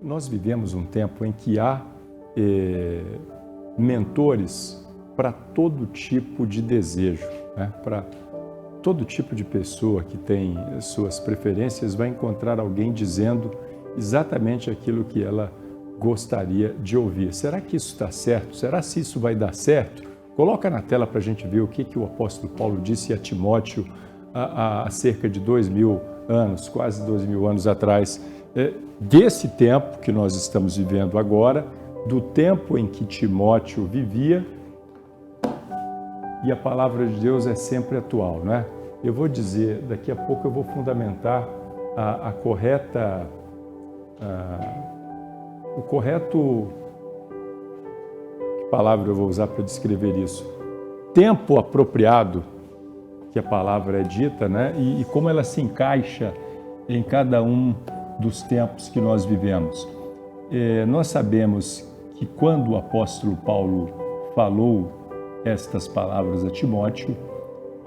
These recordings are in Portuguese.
Nós vivemos um tempo em que há mentores para todo tipo de desejo, né? Para todo tipo de pessoa que tem suas preferências vai encontrar alguém dizendo exatamente aquilo que ela gostaria de ouvir. Será que isso está certo? Será que isso vai dar certo? Coloca na tela para a gente ver o que o apóstolo Paulo disse a Timóteo há cerca de 2000 anos, quase 2000 anos atrás, desse tempo que nós estamos vivendo agora, do tempo em que Timóteo vivia, e a palavra de Deus é sempre atual, né? Eu vou dizer, daqui a pouco eu vou fundamentar o correto, que palavra eu vou usar para descrever isso? Tempo apropriado, que a palavra é dita, né? E como ela se encaixa em cada um dos tempos que nós vivemos. Nós sabemos que quando o apóstolo Paulo falou estas palavras a Timóteo,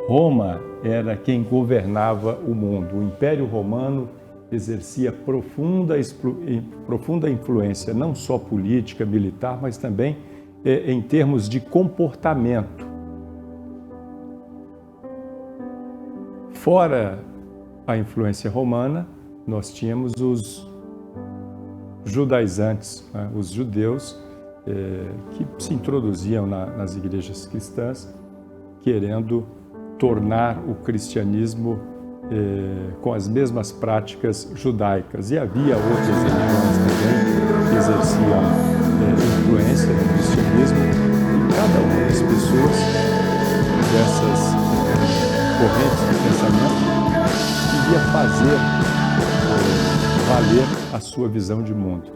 Roma era quem governava o mundo. O Império Romano exercia profunda influência, não só política, militar, mas também em termos de comportamento. Fora a influência romana, nós tínhamos os judaizantes, né? Os judeus que se introduziam nas igrejas cristãs, querendo tornar o cristianismo com as mesmas práticas judaicas. E havia outras religiões também que exerciam influência no cristianismo, e cada uma das pessoas dessas correntes de pensamento queria fazer valer a sua visão de mundo.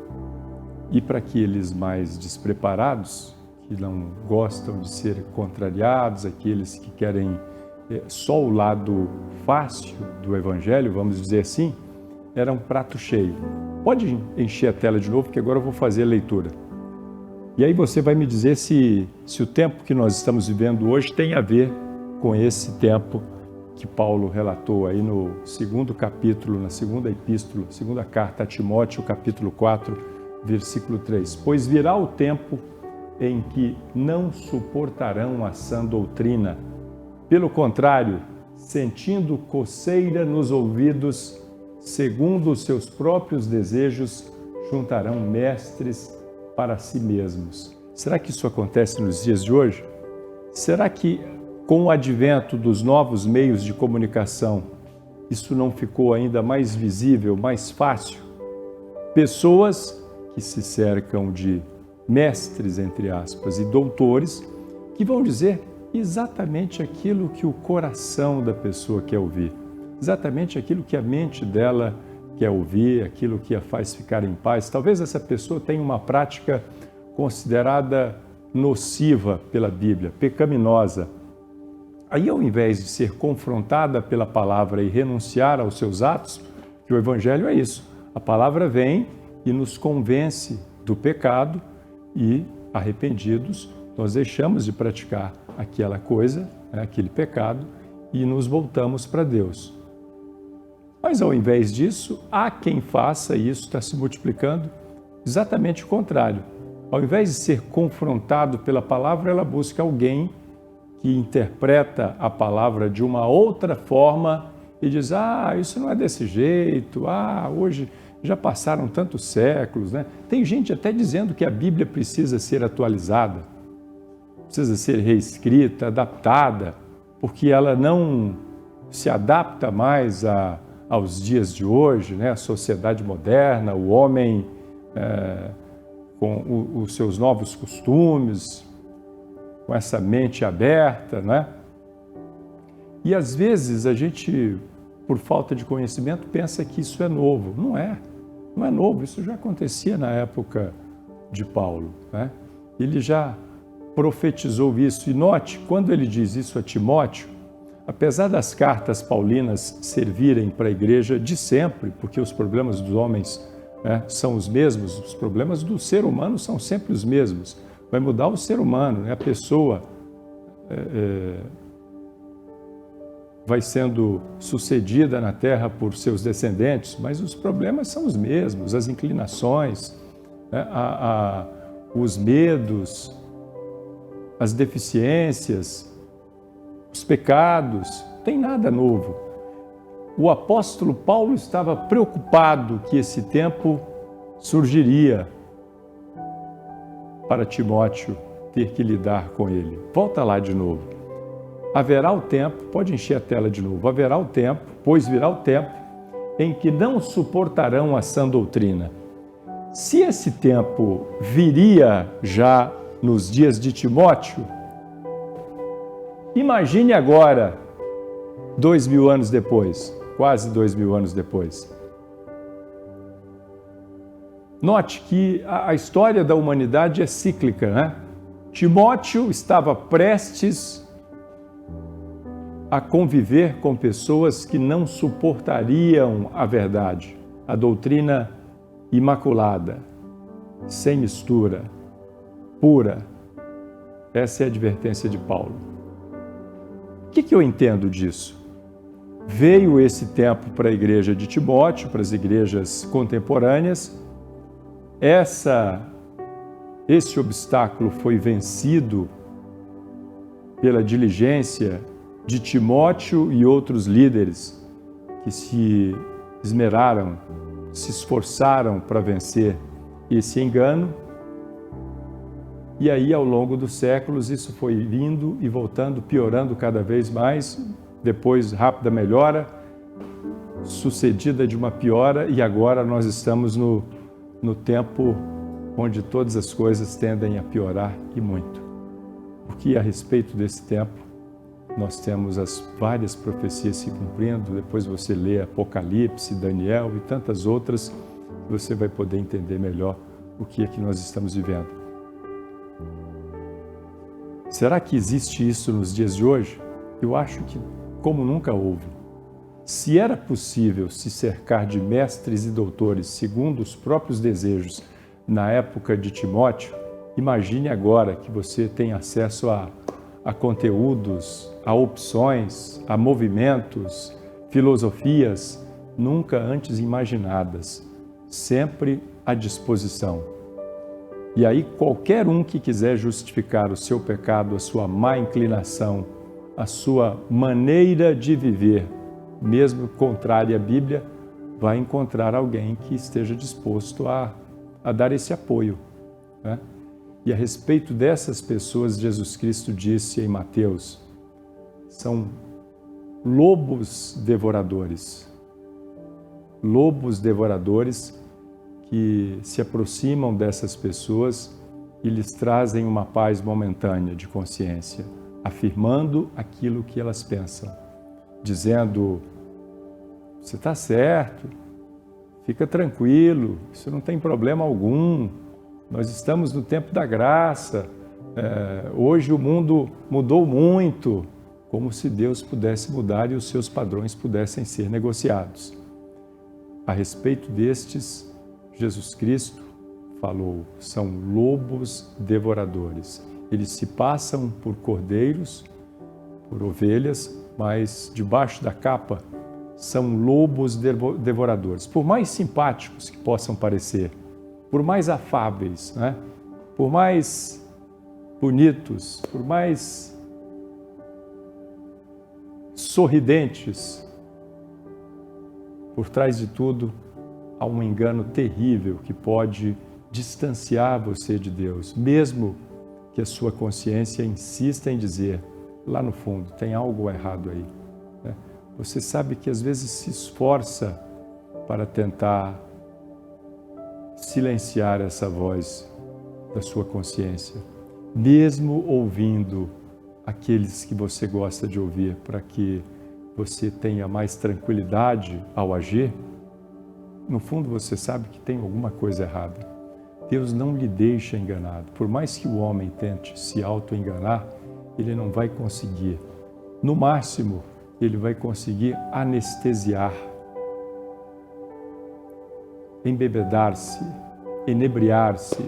E para aqueles mais despreparados, que não gostam de ser contrariados, aqueles que querem só o lado fácil do Evangelho, vamos dizer assim, era um prato cheio. Pode encher a tela de novo, que agora eu vou fazer a leitura. E aí você vai me dizer se o tempo que nós estamos vivendo hoje tem a ver com esse tempo que Paulo relatou aí no segundo capítulo, na segunda epístola, segunda carta a Timóteo, capítulo 4, versículo 3. Pois virá o tempo em que não suportarão a sã doutrina. Pelo contrário, sentindo coceira nos ouvidos, segundo os seus próprios desejos, juntarão mestres para si mesmos. Será que isso acontece nos dias de hoje? Será que com o advento dos novos meios de comunicação, isso não ficou ainda mais visível, mais fácil? Pessoas que se cercam de mestres, entre aspas, e doutores, que vão dizer exatamente aquilo que o coração da pessoa quer ouvir, exatamente aquilo que a mente dela quer ouvir, aquilo que a faz ficar em paz. Talvez essa pessoa tenha uma prática considerada nociva pela Bíblia, pecaminosa. Aí, ao invés de ser confrontada pela palavra e renunciar aos seus atos, que o Evangelho é isso, a palavra vem e nos convence do pecado e, arrependidos, nós deixamos de praticar aquela coisa, aquele pecado, e nos voltamos para Deus. Mas, ao invés disso, há quem faça, e isso está se multiplicando, exatamente o contrário. Ao invés de ser confrontado pela palavra, ela busca alguém que interpreta a palavra de uma outra forma e diz, isso não é desse jeito, hoje já passaram tantos séculos, né? Tem gente até dizendo que a Bíblia precisa ser atualizada, precisa ser reescrita, adaptada, porque ela não se adapta mais aos dias de hoje, né? A sociedade moderna, o homem com os seus novos costumes, com essa mente aberta, né? E às vezes a gente, por falta de conhecimento, pensa que isso é novo. Não é novo, isso já acontecia na época de Paulo, né? Ele já profetizou isso. E note, quando ele diz isso a Timóteo, apesar das cartas paulinas servirem para a igreja de sempre, porque os problemas dos homens, né, são os mesmos, os problemas do ser humano são sempre os mesmos. Vai mudar o ser humano, né? A pessoa vai sendo sucedida na terra por seus descendentes, mas os problemas são os mesmos, as inclinações, né? Os medos, as deficiências, os pecados, não tem nada novo. O apóstolo Paulo estava preocupado que esse tempo surgiria para Timóteo ter que lidar com ele. Volta lá de novo. Haverá o tempo, pode encher a tela de novo, haverá o tempo, pois virá o tempo, em que não suportarão a sã doutrina. Se esse tempo viria já nos dias de Timóteo, imagine agora, 2000 anos depois, quase 2000 anos depois. Note que a história da humanidade é cíclica, né? Timóteo estava prestes a conviver com pessoas que não suportariam a verdade, a doutrina imaculada, sem mistura, pura. Essa é a advertência de Paulo. O que eu entendo disso? Veio esse tempo para a igreja de Timóteo, para as igrejas contemporâneas. Esse obstáculo foi vencido pela diligência de Timóteo e outros líderes que se esmeraram, se esforçaram para vencer esse engano. E aí, ao longo dos séculos, isso foi vindo e voltando, piorando cada vez mais, depois rápida melhora, sucedida de uma piora, e agora nós estamos no tempo onde todas as coisas tendem a piorar e muito. Porque a respeito desse tempo, nós temos as várias profecias se cumprindo, depois você lê Apocalipse, Daniel e tantas outras, você vai poder entender melhor o que é que nós estamos vivendo. Será que existe isso nos dias de hoje? Eu acho que como nunca houve. Se era possível se cercar de mestres e doutores segundo os próprios desejos na época de Timóteo, imagine agora que você tem acesso a conteúdos, a opções, a movimentos, filosofias nunca antes imaginadas, sempre à disposição. E aí qualquer um que quiser justificar o seu pecado, a sua má inclinação, a sua maneira de viver, mesmo contrária à Bíblia, vai encontrar alguém que esteja disposto a dar esse apoio, né? E a respeito dessas pessoas, Jesus Cristo disse em Mateus, são lobos devoradores que se aproximam dessas pessoas e lhes trazem uma paz momentânea de consciência, afirmando aquilo que elas pensam, dizendo, você está certo, fica tranquilo, isso não tem problema algum, nós estamos no tempo da graça, hoje o mundo mudou muito, como se Deus pudesse mudar e os seus padrões pudessem ser negociados. A respeito destes, Jesus Cristo falou, são lobos devoradores. Eles se passam por cordeiros, por ovelhas, mas debaixo da capa são lobos devoradores. Por mais simpáticos que possam parecer, por mais afáveis, né? Por mais bonitos, por mais sorridentes, por trás de tudo há um engano terrível que pode distanciar você de Deus, mesmo que a sua consciência insista em dizer, lá no fundo, tem algo errado aí, né? Você sabe que às vezes se esforça para tentar silenciar essa voz da sua consciência, mesmo ouvindo aqueles que você gosta de ouvir, para que você tenha mais tranquilidade ao agir. No fundo você sabe que tem alguma coisa errada. Deus não lhe deixa enganado. Por mais que o homem tente se auto-enganar, ele não vai conseguir. No máximo, ele vai conseguir anestesiar, embebedar-se, enebriar-se,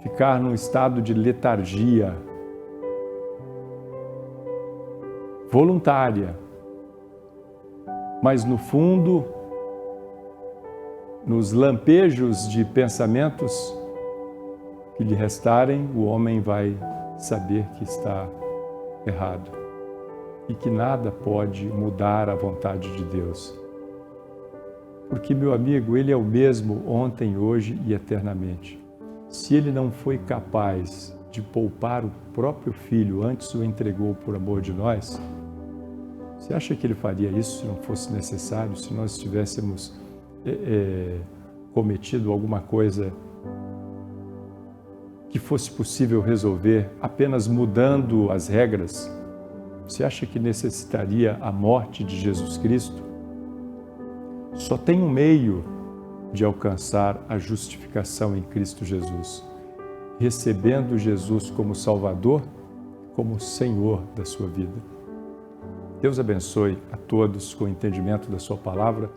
ficar num estado de letargia, voluntária, mas no fundo, nos lampejos de pensamentos que lhe restarem, o homem vai saber que está errado e que nada pode mudar a vontade de Deus. Porque, meu amigo, Ele é o mesmo ontem, hoje e eternamente. Se Ele não foi capaz de poupar o próprio Filho, antes o entregou por amor de nós, você acha que Ele faria isso se não fosse necessário, se nós tivéssemos cometido alguma coisa que fosse possível resolver apenas mudando as regras? Você acha que necessitaria a morte de Jesus Cristo? Só tem um meio de alcançar a justificação em Cristo Jesus, recebendo Jesus como Salvador, como Senhor da sua vida. Deus abençoe a todos com o entendimento da sua palavra.